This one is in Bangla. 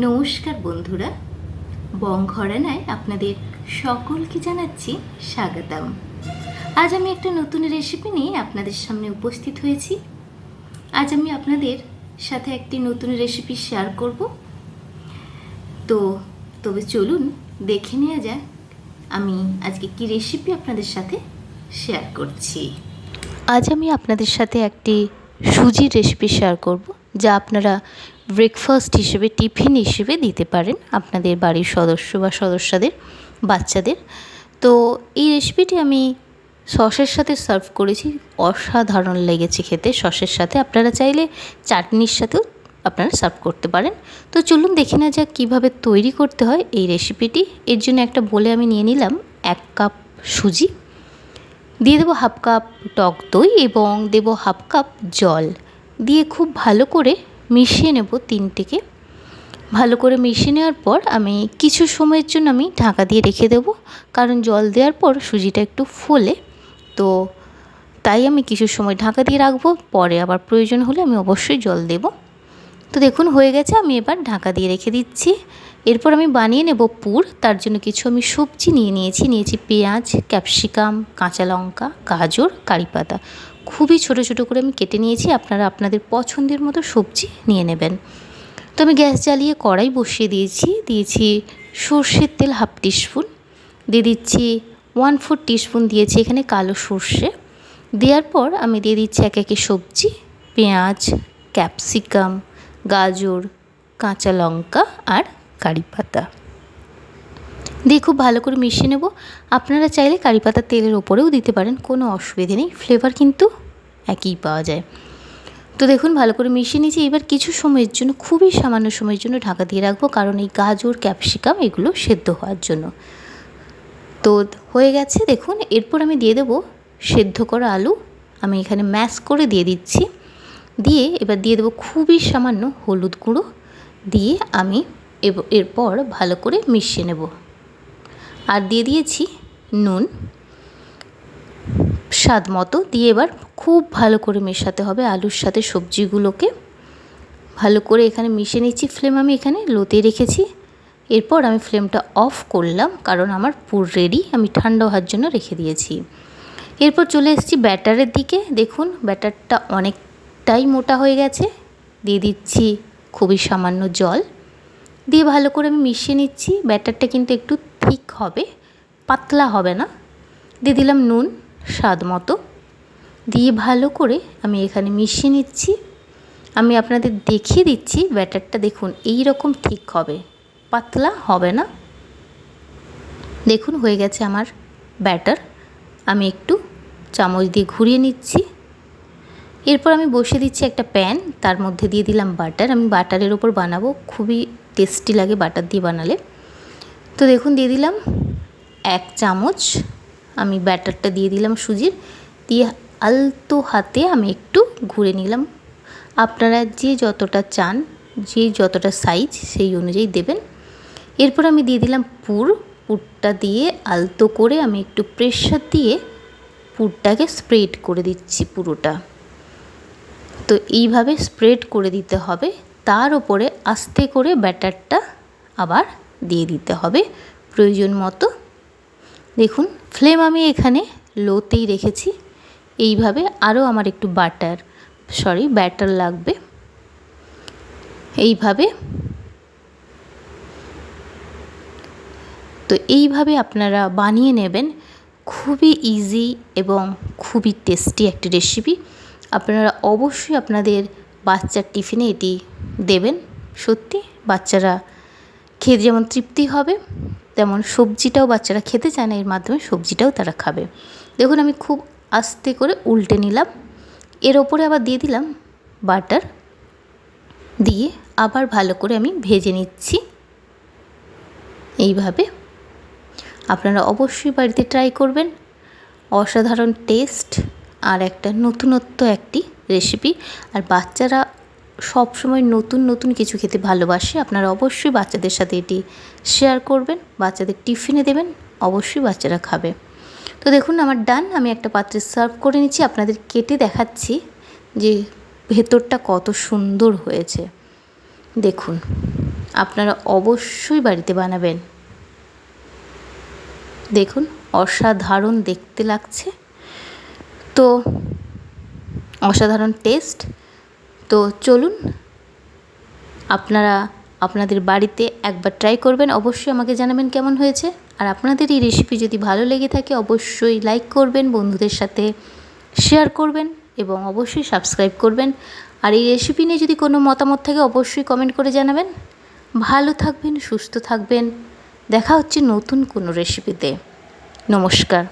নমস্কার বন্ধুরা, বং ঘরানায় আপনাদের সকলকে জানাচ্ছি স্বাগতম। আজ আমি একটা নতুন রেসিপি নিয়ে আপনাদের সামনে উপস্থিত হয়েছি। আজ আমি আপনাদের সাথে একটি নতুন রেসিপি শেয়ার করব। তবে চলুন দেখে নেওয়া যাক আমি আজকে কি রেসিপি আপনাদের সাথে শেয়ার করছি। আজ আমি আপনাদের সাথে একটি সুজির রেসিপি শেয়ার করব, যা আপনারা ব্রেকফাস্ট হিসেবে, টিফিন হিসেবে দিতে পারেন আপনাদের বাড়ির সদস্য বা সদস্যদের, বাচ্চাদের। তো এই রেসিপিটি আমি সসের সাথে সার্ভ করেছি, অসাধারণ লেগেছে খেতে সসের সাথে। আপনারা চাইলে চাটনির সাথেও আপনারা সার্ভ করতে পারেন। তো চলুন দেখে না যাক কীভাবে তৈরি করতে হয় এই রেসিপিটি। এর জন্য একটা বলে আমি নিয়ে নিলাম 1 কাপ সুজি, দিয়ে দেবো 1/2 কাপ টক দই এবং দেবো 1/2 কাপ জল দিয়ে খুব ভালো করে মিশিয়ে নেব। তিনটেকে ভালো করে মিশিয়ে নেওয়ার পর আমি কিছু সময়ের জন্য আমি ঢাকা দিয়ে রেখে দেবো, কারণ জল দেওয়ার পর সুজিটা একটু ফোলে, তো তাই আমি কিছু সময় ঢাকা দিয়ে রাখবো। পরে আবার প্রয়োজন হলে আমি অবশ্যই জল দেব। তো দেখুন হয়ে গেছে, আমি এবার ঢাকা দিয়ে রেখে দিচ্ছি। এরপর আমি বানিয়ে নেব পুর। তার জন্য কিছু আমি সবজি নিয়েছি পেঁয়াজ, ক্যাপসিকাম, কাঁচা লঙ্কা, গাজর, কারি পাতা। খুবই ছোট ছোট করে আমি কেটে নিয়েছি। আপনারা আপনাদের পছন্দের মতো সবজি নিয়ে নেবেন। তো আমি গ্যাস জ্বালিয়ে কড়াই বসিয়ে দিয়েছি সর্ষের তেল 1/2 টিস্পুন, দিয়ে দিচ্ছি 1/4 টিস্পুন দিয়েছি এখানে কালো সর্ষে। দেওয়ার পর আমি দিয়ে দিচ্ছি একে একে সবজি, পেঁয়াজ, ক্যাপসিকাম, গাজর, কাঁচা লঙ্কা আর কারি পাতা দিয়ে খুব ভালো করে মিশিয়ে নেব। আপনারা চাইলে কারি পাতা তেলের ওপরেও দিতে পারেন, কোনো অসুবিধে নেই, ফ্লেভার কিন্তু একই পাওয়া যায়। তো দেখুন ভালো করে মিশিয়ে নিয়েছি। এবার কিছু সময়ের জন্য, খুবই সামান্য সময়ের জন্য ঢাকা দিয়ে রাখবো, কারণ এই গাজর, ক্যাপসিকাম এগুলো সেদ্ধ হওয়ার জন্য। তো হয়ে গেছে দেখুন। এরপর আমি দিয়ে দেবো সেদ্ধ করা আলু, আমি এখানে ম্যাশ করে দিয়ে দিচ্ছি। এবার দিয়ে দেবো খুবই সামান্য হলুদ গুঁড়ো, দিয়ে আমি এরপর ভালো করে মিশিয়ে নেব। আর দিয়ে দিয়েছি নুন স্বাদ মতো, দিয়ে এবার খুব ভালো করে মেশাতে হবে আলুর সাথে সবজিগুলোকে। ভালো করে এখানে মিশিয়ে নিচ্ছি। ফ্লেম আমি এখানে লোতে রেখেছি। এরপর আমি ফ্লেমটা অফ করলাম, কারণ আমার পুর রেডি, আমি ঠান্ডা হওয়ার জন্য রেখে দিয়েছি। এরপর চলে এসেছি ব্যাটারের দিকে। দেখুন ব্যাটারটা অনেকটাই মোটা হয়ে গেছে। দিয়ে দিচ্ছি খুবই সামান্য জল, দিয়ে ভালো করে আমি মিশিয়ে নিচ্ছি। ব্যাটারটা কিন্তু একটু থিক হবে, পাতলা হবে না। দিয়ে দিলাম নুন স্বাদ মতো, দিয়ে ভালো করে আমি এখানে মিশিয়ে নিচ্ছি। আমি আপনাদের দেখিয়ে দিচ্ছি ব্যাটারটা দেখুন এই রকম থিক হবে, পাতলা হবে না। দেখুন হয়ে গেছে আমার ব্যাটার। আমি একটু চামচ দিয়ে ঘুরিয়ে নিচ্ছি। এরপর আমি বসিয়ে দিচ্ছি একটা প্যান, তার মধ্যে দিয়ে দিলাম বাটার। আমি বাটারের ওপর বানাবো, খুবই টেস্টি লাগে বাটার দিয়ে বানালে। তো দেখুন দিয়ে দিলাম 1 চামচ আমি ব্যাটারটা দিয়ে দিলাম সুজির, দিয়ে আলতো হাতে আমি একটু ঘুরে নিলাম। আপনারা যে যতটা চান, যে যতটা সাইজ সেই অনুযায়ী দেবেন। এরপর আমি দিয়ে দিলাম পুরটা দিয়ে আলতো করে আমি একটু প্রেসার দিয়ে পুরটাকে স্প্রেড করে দিচ্ছি পুরোটা। তো এইভাবে স্প্রেড করে দিতে হবে। তার ওপরে আস্তে করে ব্যাটারটা আবার দিয়ে দিতে হবে প্রয়োজন মতো। দেখুন ফ্লেম আমি এখানে লোতেই রেখেছি। এইভাবে আরও আমার একটু ব্যাটার লাগবে। এইভাবে আপনারা বানিয়ে নেবেন। খুবই ইজি এবং খুবই টেস্টি একটি রেসিপি। আপনারা অবশ্যই আপনাদের বাচ্চার টিফিনে এটি দেবেন। সত্যি বাচ্চারা খেয়ে যেমন তৃপ্তি হবে, তেমন সবজিটাও বাচ্চারা খেতে চায় না, এর মাধ্যমে সবজিটাও তারা খাবে। দেখুন আমি খুব আস্তে করে উল্টে নিলাম। এর ওপরে আবার দিয়ে দিলাম বাটার, দিয়ে আবার ভালো করে আমি ভেজে নিচ্ছি। এইভাবে আপনারা অবশ্যই বাড়িতে ট্রাই করবেন। অসাধারণ টেস্ট আর একটা নতুনত্ব একটি রেসিপি। আর বাচ্চারা সবসময় নতুন নতুন কিছু খেতে ভালোবাসে। আপনারা অবশ্যই বাচ্চাদের সাথে এটি শেয়ার করবেন, বাচ্চাদের টিফিনে দেবেন, অবশ্যই বাচ্চারা খাবে। তো দেখুন আমার ডান। আমি একটা পাত্রে সার্ভ করে নিচ্ছি। আপনাদের কেটে দেখাচ্ছি যে ভেতরটা কত সুন্দর হয়েছে। দেখুন আপনারা অবশ্যই বাড়িতে বানাবেন। দেখুন অসাধারণ দেখতে লাগছে, তো অসাধারণ টেস্ট। তো চলুন আপনারা আপনাদের বাড়িতে একবার ট্রাই করবেন, অবশ্যই আমাকে জানাবেন কেমন হয়েছে। আর আপনাদের এই রেসিপি যদি ভালো লেগে থাকে অবশ্যই লাইক করবেন, বন্ধুদের সাথে শেয়ার করবেন এবং অবশ্যই সাবস্ক্রাইব করবেন। আর এই রেসিপি নিয়ে যদি কোনো মতামত থাকে অবশ্যই কমেন্ট করে জানাবেন। ভালো থাকবেন, সুস্থ থাকবেন। দেখা হচ্ছে নতুন কোনো রেসিপিতে। নমস্কার।